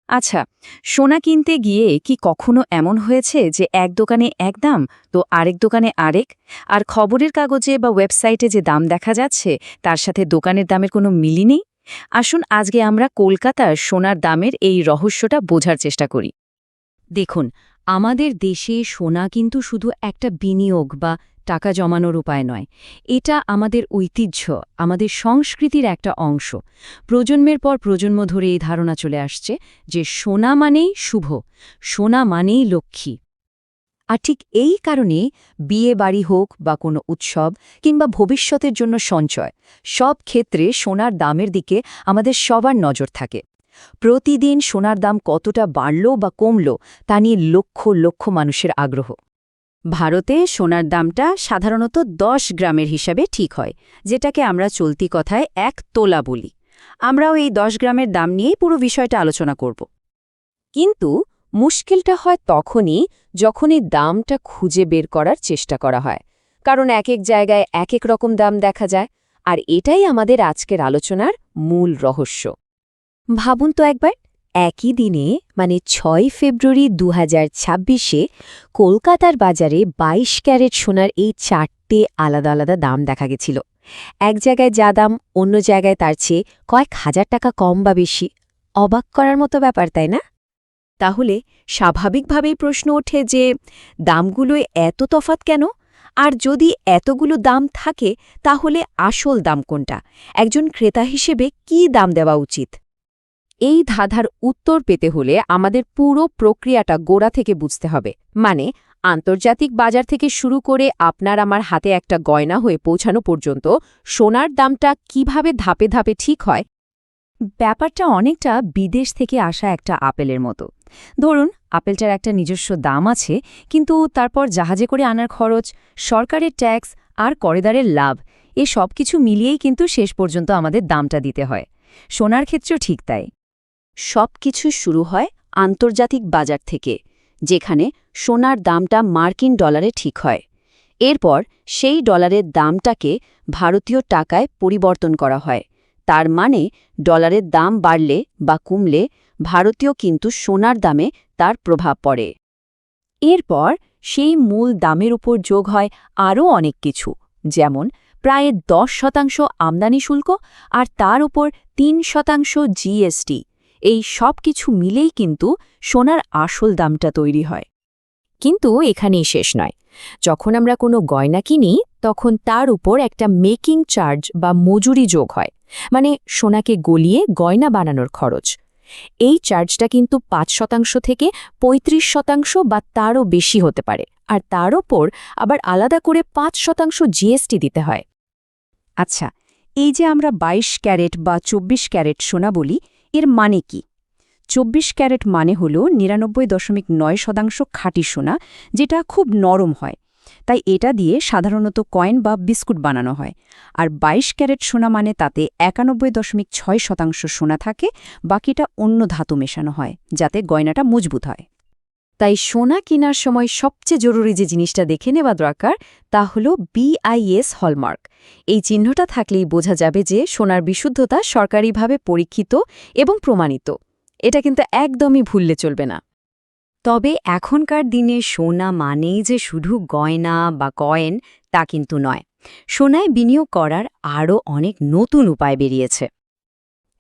আচ্ছা, সোনা কিনতে গিয়ে কি কখনো এমন হয়েছে যে এক দোকানে এক দাম তো আরেক দোকানে আরেক, আর খবরের কাগজে বা ওয়েবসাইটে যে দাম দেখা যাচ্ছে তার সাথে দোকানের দামের কোনো মিলই নেই? আসুন আজকে আমরা কলকাতার সোনার দামের এই রহস্যটা বোঝার চেষ্টা করি। দেখুন, আমাদের দেশে সোনা কিন্তু শুধু একটা বিনিয়োগ বা টাকা জমানোর উপায় নয়। এটা আমাদের ঐতিহ্য, আমাদের সংস্কৃতির একটা অংশ। প্রজন্মের পর প্রজন্ম ধরে এই ধারণা চলে আসছে যে সোনা মানেই শুভ, সোনা মানেই লক্ষ্মী। আর ঠিক এই কারণে বিয়ে বাড়ি হোক বা কোনো উৎসব কিংবা ভবিষ্যতের জন্য সঞ্চয়, সব ক্ষেত্রে সোনার দামের দিকে আমাদের সবার নজর থাকে। প্রতিদিন সোনার দাম কতটা বাড়ল বা কমল তা নিয়ে লক্ষ লক্ষ মানুষের আগ্রহ। ভারতে সোনার দামটা সাধারণত 10 গ্রামের হিসাবে ঠিক হয়, যেটাকে আমরা চলতি কথায় 1 তোলা বলি। আমরাও এই 10 গ্রামের দাম নিয়েই পুরো বিষয়টা আলোচনা করব। কিন্তু মুশকিলটা হয় তখনই যখন এই দামটা খুঁজে বের করার চেষ্টা করা হয়, কারণ এক এক জায়গায় এক এক রকম দাম দেখা যায়। আর এটাই আমাদের আজকের আলোচনার মূল রহস্য। ভাবুন তো একবার, একই দিনে মানে 6 ফেব্রুয়ারি 2026-এ কলকাতার বাজারে 22 ক্যারেট সোনার এই 4টে আলাদা আলাদা দাম দেখা গেছিল। এক জায়গায় যা দাম, অন্য জায়গায় তার চেয়ে কয়েক হাজার টাকা কম বা বেশি। অবাক করার মতো ব্যাপার, তাই না? তাহলে স্বাভাবিকভাবেই প্রশ্ন ওঠে যে দামগুলোয় এত তফাৎ কেন? আর যদি এতগুলো দাম থাকে তাহলে আসল দাম কোনটা? একজন ক্রেতা হিসেবে কি দাম দেওয়া উচিত? এই ধাঁধার উত্তর পেতে হলে আমাদের পুরো প্রক্রিয়াটা গোড়া থেকে বুঝতে হবে। মানে আন্তর্জাতিক বাজার থেকে শুরু করে আপনার আমার হাতে একটা গয়না হয়ে পৌঁছানো পর্যন্ত সোনার দামটা কিভাবে ধাপে ধাপে ঠিক হয়। ব্যাপারটা অনেকটা বিদেশ থেকে আসা একটা আপেলের মতো। ধরুন, আপেলটার একটা নিজস্ব দাম আছে, কিন্তু তারপর জাহাজে করে আনার খরচ, সরকারের ট্যাক্স আর করেদারের লাভ, এ সব কিছু মিলিয়েই কিন্তু শেষ পর্যন্ত আমাদের দামটা দিতে হয়। সোনার ক্ষেত্রেও ঠিক তাই। সব কিছু শুরু হয় আন্তর্জাতিক বাজার থেকে, যেখানে সোনার দামটা মার্কিন ডলারে ঠিক হয়। এরপর সেই ডলারের দামটাকে ভারতীয় টাকায় পরিবর্তন করা হয়। তার মানে ডলারের দাম বাড়লে বা কমলে ভারতীয় কিন্তু সোনার দামে তার প্রভাব পড়ে। এরপর সেই মূল দামের উপর যোগ হয় আরও অনেক কিছু, যেমন প্রায় 10% আমদানি শুল্ক আর তার উপর 3% জিএসটি। এই সব কিছু মিলেই কিন্তু সোনার আসল দামটা তৈরি হয়। কিন্তু এখানেই শেষ নয়। যখন আমরা কোনো গয়না কিনি তখন তার উপর একটা মেকিং চার্জ বা মজুরি যোগ হয়, মানে সোনাকে গলিয়ে গয়না বানানোর খরচ। এই চার্জটা কিন্তু 5% থেকে 35% বা তারও বেশি হতে পারে, আর তার ওপর আবার আলাদা করে 5% জিএসটি দিতে হয়। আচ্ছা, এই যে আমরা 22 ক্যারেট বা 24 ক্যারেট সোনা বলি, এর মানে কি? 24 ক্যারেট মানে হল 99.9% খাঁটি সোনা, যেটা খুব নরম হয়। তাই এটা দিয়ে সাধারণত কয়েন বা বিস্কুট বানানো হয়। আর 22 ক্যারেট সোনা মানে তাতে 91.6% সোনা থাকে, বাকিটা অন্য ধাতু মেশানো হয় যাতে গয়নাটা মজবুত হয়। তাই সোনা কেনার সময় সবচেয়ে জরুরি যে জিনিসটা দেখে নেওয়া দরকার তা হল BIS হলমার্ক। এই চিহ্নটা থাকলেই বোঝা যাবে যে সোনার বিশুদ্ধতা সরকারিভাবে পরীক্ষিত এবং প্রমাণিত। এটা কিন্তু একদমই ভুললে চলবে না। তবে এখনকার দিনে সোনা মানেই যে শুধু গয়না বা কয়েন তা কিন্তু নয়। সোনায় বিনিয়োগ করার আরও অনেক নতুন উপায় বেরিয়েছে।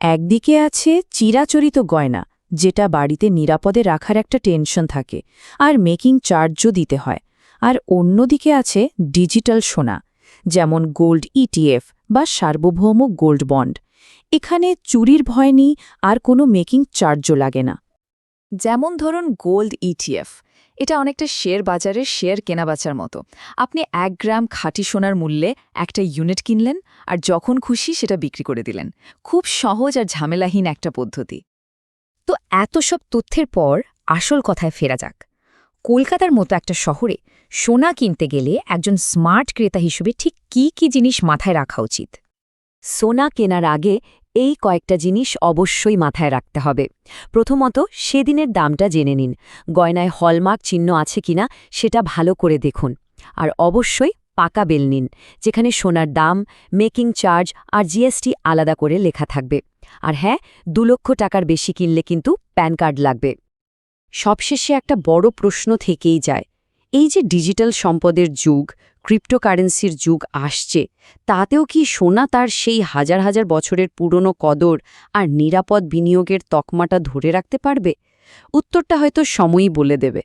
একদিকে আছে চিরাচরিত গয়না, যেটা বাড়িতে নিরাপদে রাখার একটা টেনশন থাকে আর মেকিং চার্জও দিতে হয়। আর অন্যদিকে আছে ডিজিটাল সোনা, যেমন গোল্ড ETF বা সার্বভৌম গোল্ড বন্ড। এখানে চুরির ভয় নেই আর কোনো মেকিং চার্জও লাগে না। যেমন ধরুন গোল্ড ETF, এটা অনেকটা শেয়ার বাজারের শেয়ার কেনাবেচার মতো। আপনি 1 গ্রাম খাঁটি সোনার মূল্যে একটা ইউনিট কিনলেন আর যখন খুশি সেটা বিক্রি করে দিলেন। খুব সহজ আর ঝামেলাহীন একটা পদ্ধতি। তো এত সব তথ্যের পর আসল কথায় ফেরা যাক। কলকাতার মতো একটা শহরে সোনা কিনতে গেলে একজন স্মার্ট ক্রেতা হিসেবে ঠিক কি কি জিনিস মাথায় রাখা উচিত? সোনা কেনার আগে এই কয়েকটা জিনিস অবশ্যই মাথায় রাখতে হবে। প্রথমত, সেদিনের দামটা জেনে নিন। গয়নায় হলমার্ক চিহ্ন আছে কিনা সেটা ভালো করে দেখুন। আর অবশ্যই পাকা বিল নিন, যেখানে সোনার দাম, মেকিং চার্জ আর জিএসটি আলাদা করে লেখা থাকবে। আর হ্যাঁ, 2 লক্ষ টাকার বেশি কিনলে কিন্তু প্যান কার্ড লাগবে। সবশেষে একটা বড় প্রশ্ন থেকেই যায়, এই যে ডিজিটাল সম্পদের যুগ, ক্রিপ্টোকারেন্সির যুগ আসছে, তাতেও কি সোনা তার সেই হাজার হাজার বছরের পুরনো কদর আর নিরাপদ বিনিয়োগের তকমাটা ধরে রাখতে পারবে? উত্তরটা হয়তো সময়ই বলে দেবে।